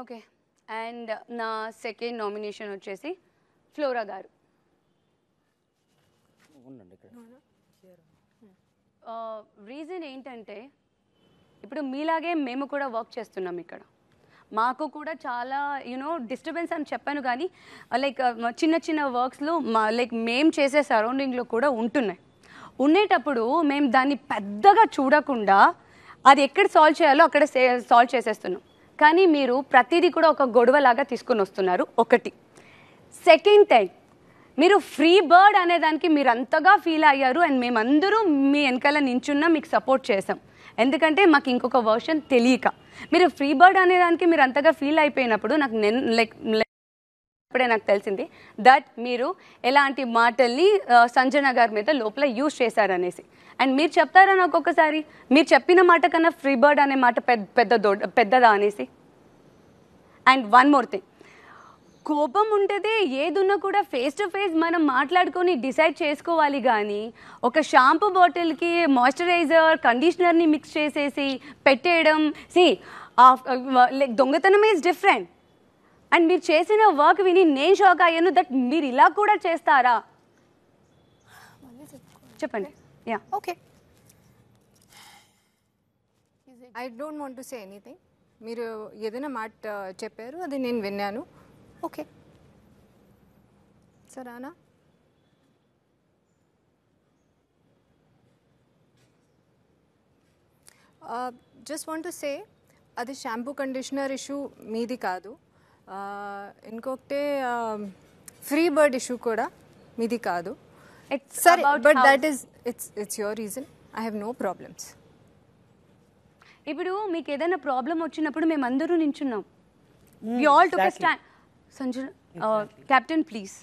Okay. And నా second nomination వచ్చేసి flora గారు. రీజన్ ఏంటంటే ఇప్పుడు మీలాగే మేము కూడా వర్క్ చేస్తున్నాం ఇక్కడ. మాకు కూడా చాలా డిస్టర్బెన్స్ అని చెప్పాను, కానీ లైక్ చిన్న చిన్న వర్క్స్లో లైక్ మేము చేసే సరౌండింగ్లో కూడా ఉండేటప్పుడు మేము దాన్ని పెద్దగా చూడకుండా అది ఎక్కడ సాల్వ్ చేయాలో అక్కడ సాల్వ్ చేసేస్తున్నాం. కానీ మీరు ప్రతిదీ కూడా ఒక గొడవలాగా తీసుకొని వస్తున్నారు. ఒకటి. సెకండ్ థింగ్, మీరు ఫ్రీ బర్డ్ అనేదానికి మీరు అంతగా ఫీల్ అయ్యారు అండ్ మేమందరూ మీ వెనకాల నించున్నా మీకు సపోర్ట్ చేసాం. ఎందుకంటే మాకు ఇంకొక వర్షన్ తెలియక. మీరు ఫ్రీ బర్డ్ అనేదానికి మీరు అంతగా ఫీల్ అయిపోయినప్పుడు ఇప్పుడే నాకు తెలిసింది దట్ మీరు ఎలాంటి మాటల్ని సంజన గారి మీద లోపల యూజ్ చేశారనేసి. అండ్ మీరు చెప్తారా నాకు ఒకసారి, మీరు చెప్పిన మాట కన్నా ఫ్రీ బర్డ్ అనే మాట పెద్దదా అనేసి. అండ్ వన్ మోర్ థింగ్, కోపం ఉంటుంది ఏదున్నా కూడా ఫేస్ టు ఫేస్ మనం మాట్లాడుకొని డిసైడ్ చేసుకోవాలి, కానీ ఒక షాంపూ బాటిల్కి మాయిశ్చరైజర్ కండిషనర్ని మిక్స్ చేసేసి పెట్టేయడం, లైక్ దొంగతనం ఈజ్ డిఫరెంట్. అండ్ మీరు చేసిన వర్క్ విని నేను షాక్ అయ్యాను దట్ మీరు ఇలా కూడా చేస్తారా. చెప్పండి. Yeah okay, I don't want to say anything. మీరు ఏదైనా మాట చెప్పారు, అది నేను విన్నాను. ఓకే సరేనా? జస్ట్ వాంట్ టు సే అది షాంపూ కండిషనర్ ఇష్యూ మీది కాదు. ఇంకొకటి ఫ్రీ బర్డ్ ఇష్యూ కూడా మీది కాదు. సరే, but that is it's your reason. I have no problems. ఇప్పుడు మీకు ఏదైనా ప్రాబ్లం వచ్చినప్పుడు మేము అందరూ నించున్నాం. We all took a stand. Sanjana captain please,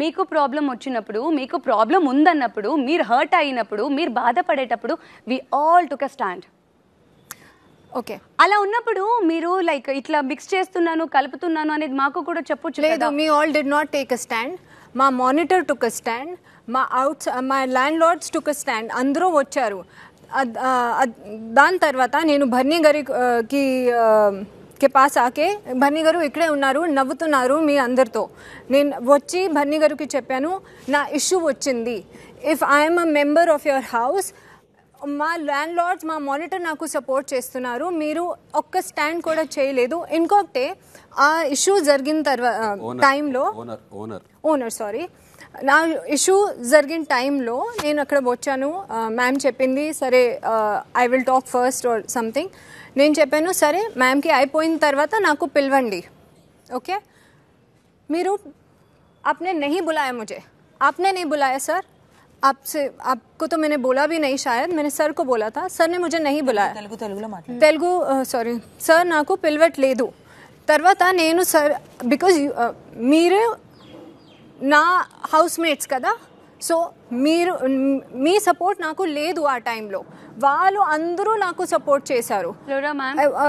మీకు ప్రాబ్లం వచ్చినప్పుడు, మీకు ప్రాబ్లం ఉందన్నప్పుడు, మీరు హర్ట్ అయినప్పుడు, మీరు బాధపడేటప్పుడు we all took a stand. Okay, అలా ఉన్నప్పుడు మీరు లైక్ ఇట్లా మిక్స్ చేస్తున్నాను కలుపుతున్నాను అనేది మాకు కూడా చెప్పొచ్చు. లేదు, మీ all did not take a stand. మా మానిటర్ టుక్ అ స్టాండ్, మా landlords took a stand. అందరూ వచ్చారు. దాని తర్వాత నేను భర్నీ గారికి పాస్ ఆకే, భర్నీ గారు ఇక్కడే ఉన్నారు, నవ్వుతున్నారు మీ అందరితో. నేను వచ్చి భర్నీ గారికి చెప్పాను నా ఇష్యూ వచ్చింది. If I'm a member of your house, మా ల్యాండ్ లార్డ్స్ మా మానిటర్ నాకు సపోర్ట్ చేస్తున్నారు, మీరు ఒక్క స్టాండ్ కూడా చేయలేదు. ఇంకొకటి, ఆ ఇష్యూ జరిగిన తర్వాత టైంలో ఓనర్ సారీ నా ఇష్యూ జరిగిన టైంలో నేను అక్కడ వచ్చాను. మ్యామ్ చెప్పింది సరే I will talk first or something. నేను చెప్పాను సరే మ్యామ్కి అయిపోయిన తర్వాత నాకు పిలవండి. ఓకే, మీరు आपने नहीं बुलाया मुझे, आपने नहीं बुलाया सर. आपको तो मैंने बोला भी नहीं, शायद मैंने सर को बोला था, सर ने मुझे नहीं बुलाया. తెలుగు సారీ సార్ నాకు పిలవట్లేదు. తర్వాత నేను సార్ బికాజ్ మీరు నా హౌస్ మేట్స్ కదా, సో మీరు మీ సపోర్ట్ నాకు లేదు ఆ టైంలో. వాళ్ళు అందరూ నాకు సపోర్ట్ చేశారు.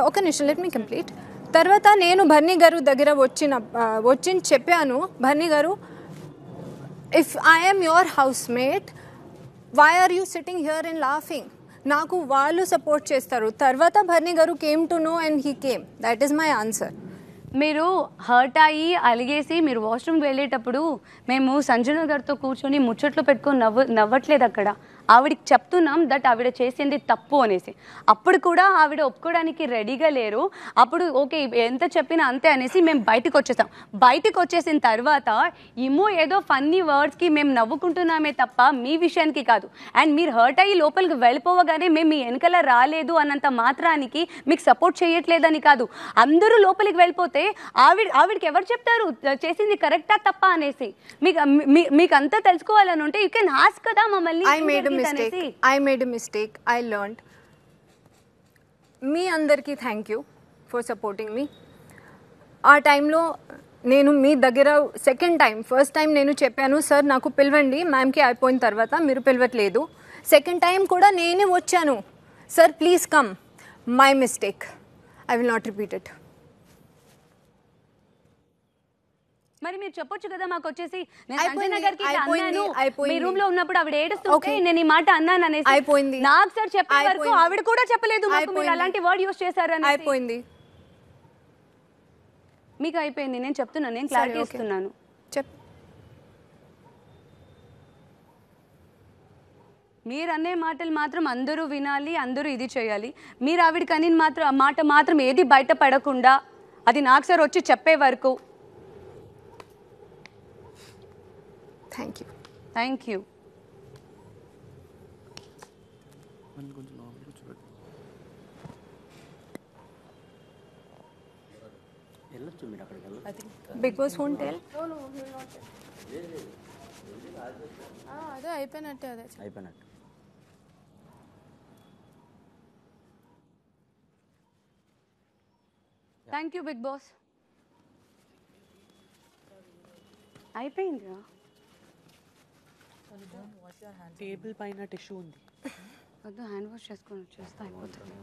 ఒక నిమిషం, లెట్ మీ కంప్లీట్. తర్వాత నేను భర్నీ గారు దగ్గర వచ్చి చెప్పాను, భర్నీ గారు if I'm your housemate why are you sitting here and laughing. నాకు వాళ్ళు సపోర్ట్ చేస్తారు. తర్వాత భర్నీ గారు came to know and he came. That is my answer. మీరు హర్ట్ అయ్యి అలిగేసి మీరు వాష్రూమ్కి వెళ్ళేటప్పుడు మేము సంజన గారితో కూర్చొని ముచ్చట్లు పెట్టుకొని నవ్వట్లేదు. అక్కడ ఆవిడకి చెప్తున్నాం దట్ ఆవిడ చేసింది తప్పు అనేసి. అప్పుడు కూడా ఆవిడ ఒప్పుకోవడానికి రెడీగా లేరు. అప్పుడు ఓకే ఎంత చెప్పినా అంతే అనేసి మేము బయటకు వచ్చేసాం. బయటకు వచ్చేసిన తర్వాత ఏదో ఫన్నీ వర్డ్స్కి మేము నవ్వుకుంటున్నామే తప్ప మీ విషయానికి కాదు. అండ్ మీరు హర్ట్ అయ్యి లోపలికి వెళ్ళిపోవగానే మేము మీ వెనకాల రాలేదు అన్నంత మాత్రానికి మీకు సపోర్ట్ చేయట్లేదని కాదు. అందరూ లోపలికి వెళ్ళిపోతే ఆవిడకి ఎవరు చెప్తారు చేసింది కరెక్టా తప్ప అనేసి. మీకు అంతా తెలుసుకోవాలని ఉంటే యూ కెన్ ఆస్క్ కదా మమ్మల్ని. I made a mistake. I learned. మీ అందరికీ థ్యాంక్ యూ ఫర్ సపోర్టింగ్ మీ. ఆ టైంలో నేను మీ దగ్గర సెకండ్ టైం, ఫస్ట్ టైం నేను చెప్పాను సార్ నాకు పిలవండి, మ్యామ్కి అయిపోయిన తర్వాత మీరు పిలవట్లేదు. సెకండ్ టైం కూడా నేనే వచ్చాను, sir please come, my mistake, I will not repeat it. మరి మీరు చెప్పొచ్చు కదా మాకు వచ్చేసి మీ రూమ్ లో ఉన్నప్పుడు ఆవిడ ఏడుస్తుంటే నేను ఈ మాట అన్నాను అనేసి. అయిపోయింది. నాకు సార్ చెప్పే వరకు ఆవిడ కూడా చెప్పలేదు మీరు అలాంటి వర్డ్ యూజ్ చేశారు అని. అయిపోయింది. మీకు అయిపోయింది. నేను చెప్తున్నాను, నేను క్లారిటీ okay. ఇస్తున్నాను. చెప్. మీరు అనే మాటలు మాత్రం అందరూ వినాలి, అందరూ ఇది చేయాలి. మీరు ఆవిడకి అని మాత్రం మాట మాత్రం ఏది బయట పడకుండా అది నాకు సార్ వచ్చి చెప్పే వరకు. Thank you. Bigg Boss won't tell. అదే అయిపోయినట్టే. అదే అయిపోయినట్టు. Thank you Bigg Boss. అయిపోయిందిరా. టేబుల్ పైన టిష్యూ ఉంది. వద్దు, హ్యాండ్ వాష్ చేసుకొని వచ్చేస్తా అయిపోతుంది.